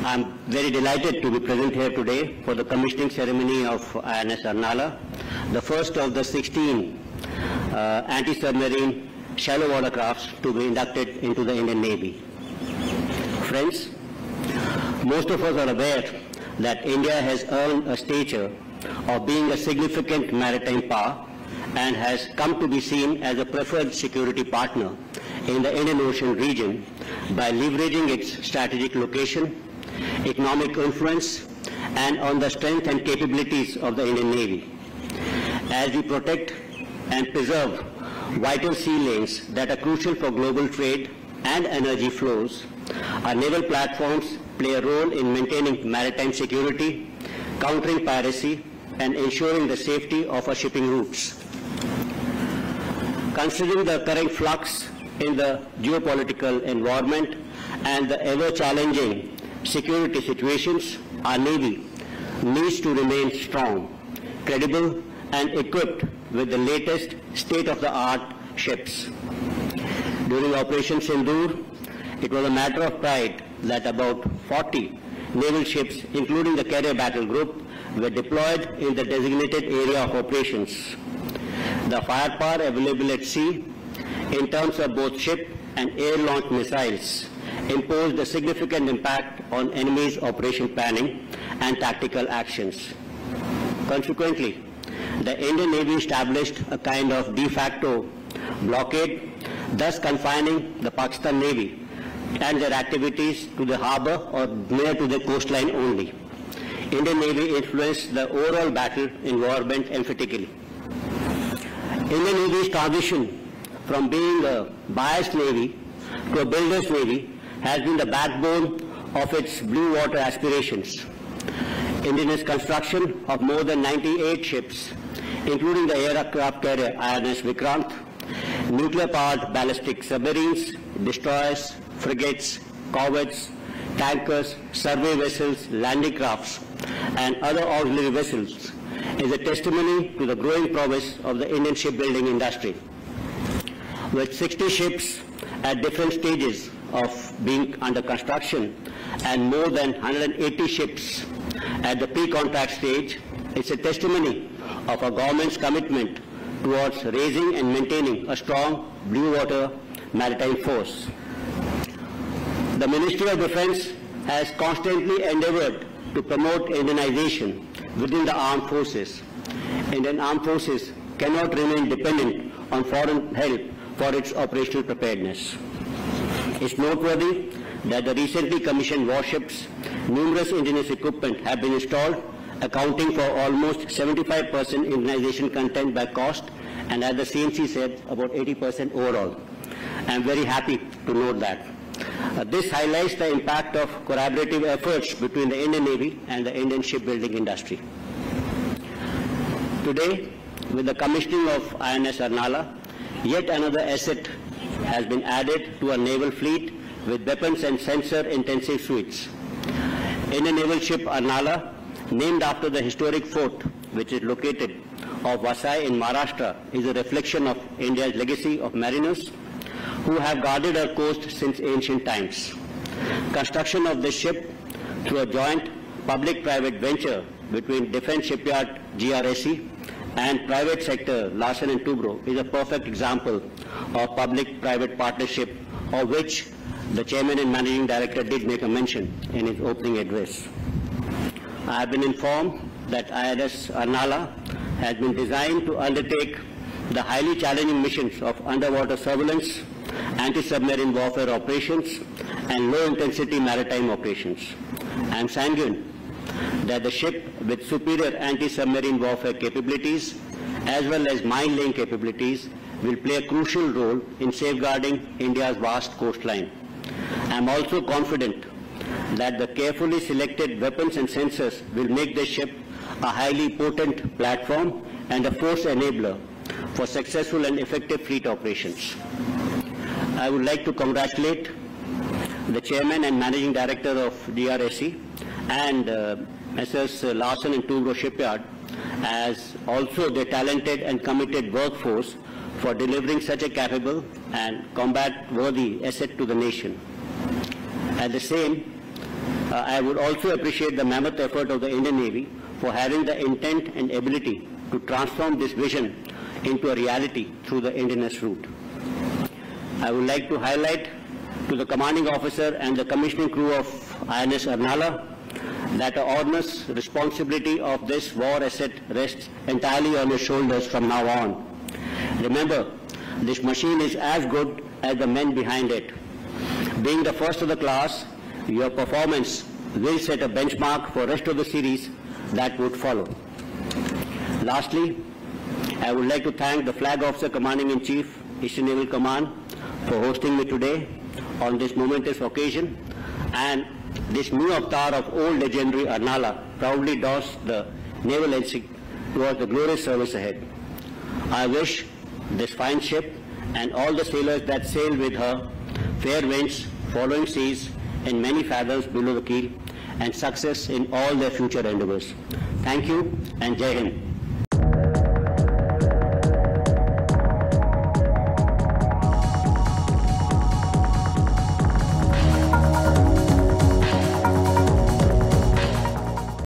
I'm very delighted to be present here today for the commissioning ceremony of INS Arnala, the first of the 16 anti-submarine shallow water crafts to be inducted into the Indian Navy. Friends, most of us are aware that India has earned a stature of being a significant maritime power and has come to be seen as a preferred security partner in the Indian Ocean region by leveraging its strategic location, economic influence, and on the strength and capabilities of the Indian Navy. As we protect and preserve vital sea lanes that are crucial for global trade and energy flows, our naval platforms play a role in maintaining maritime security, countering piracy, and ensuring the safety of our shipping routes. Considering the current flux in the geopolitical environment and the ever-challenging security situations, our Navy needs to remain strong, credible, and equipped with the latest state-of-the-art ships. During Operation Sindoor, it was a matter of pride that about 40 naval ships, including the carrier battle group, were deployed in the designated area of operations. The firepower available at sea, in terms of both ship and air-launched missiles, imposed a significant impact on enemy's operation planning and tactical actions. Consequently, the Indian Navy established a kind of de facto blockade, thus confining the Pakistan Navy and their activities to the harbor or near to the coastline only. Indian Navy influenced the overall battle environment emphatically. Indian Navy's transition from being a biased Navy to a builder's Navy has been the backbone of its blue water aspirations. India's construction of more than 98 ships, including the aircraft carrier INS Vikrant, nuclear-powered ballistic submarines, destroyers, frigates, corvettes, tankers, survey vessels, landing crafts, and other auxiliary vessels is a testimony to the growing prowess of the Indian shipbuilding industry. With 60 ships at different stages of being under construction and more than 180 ships at the pre-contract stage, it's a testimony of our government's commitment towards raising and maintaining a strong blue water maritime force. The Ministry of Defence has constantly endeavoured to promote Indianization within the armed forces. Indian armed forces cannot remain dependent on foreign help for its operational preparedness. It's noteworthy that the recently commissioned warships, numerous indigenous equipment have been installed, accounting for almost 75% Indianization content by cost, and as the CMC said, about 80% overall. I'm very happy to note that. This highlights the impact of collaborative efforts between the Indian Navy and the Indian shipbuilding industry. Today, with the commissioning of INS Arnala, yet another asset has been added to our naval fleet with weapons and sensor-intensive suites. Indian naval ship Arnala, named after the historic fort which is located of Vasai in Maharashtra, is a reflection of India's legacy of mariners who have guarded our coast since ancient times. Construction of this ship through a joint public-private venture between Defence Shipyard GRSE and private sector Larsen & Toubro is a perfect example of public-private partnership, of which the Chairman and Managing Director did make a mention in his opening address. I have been informed that INS Arnala has been designed to undertake the highly challenging missions of underwater surveillance, anti-submarine warfare operations, and low-intensity maritime operations. I am sanguine that the ship with superior anti-submarine warfare capabilities as well as mine-laying capabilities will play a crucial role in safeguarding India's vast coastline. I am also confident that the carefully selected weapons and sensors will make the ship a highly potent platform and a force enabler for successful and effective fleet operations. I would like to congratulate the Chairman and Managing Director of DRSE and Messrs. Larsen & Toubro Shipyard as also the talented and committed workforce for delivering such a capable and combat-worthy asset to the nation. At the same, I would also appreciate the mammoth effort of the Indian Navy for having the intent and ability to transform this vision into a reality through the Indianness route. I would like to highlight to the commanding officer and the commissioning crew of INS Arnala that the onerous responsibility of this war asset rests entirely on your shoulders from now on. Remember, this machine is as good as the men behind it. Being the first of the class, your performance will set a benchmark for the rest of the series that would follow. Lastly, I would like to thank the Flag Officer Commanding-in-Chief, Eastern Naval Command, for hosting me today on this momentous occasion, and this new avatar of old legendary Arnala proudly doffs the naval ensign towards the glorious service ahead. I wish this fine ship and all the sailors that sail with her fair winds, following seas, and many fathoms below the keel, and success in all their future endeavors. Thank you, and Jai Hind.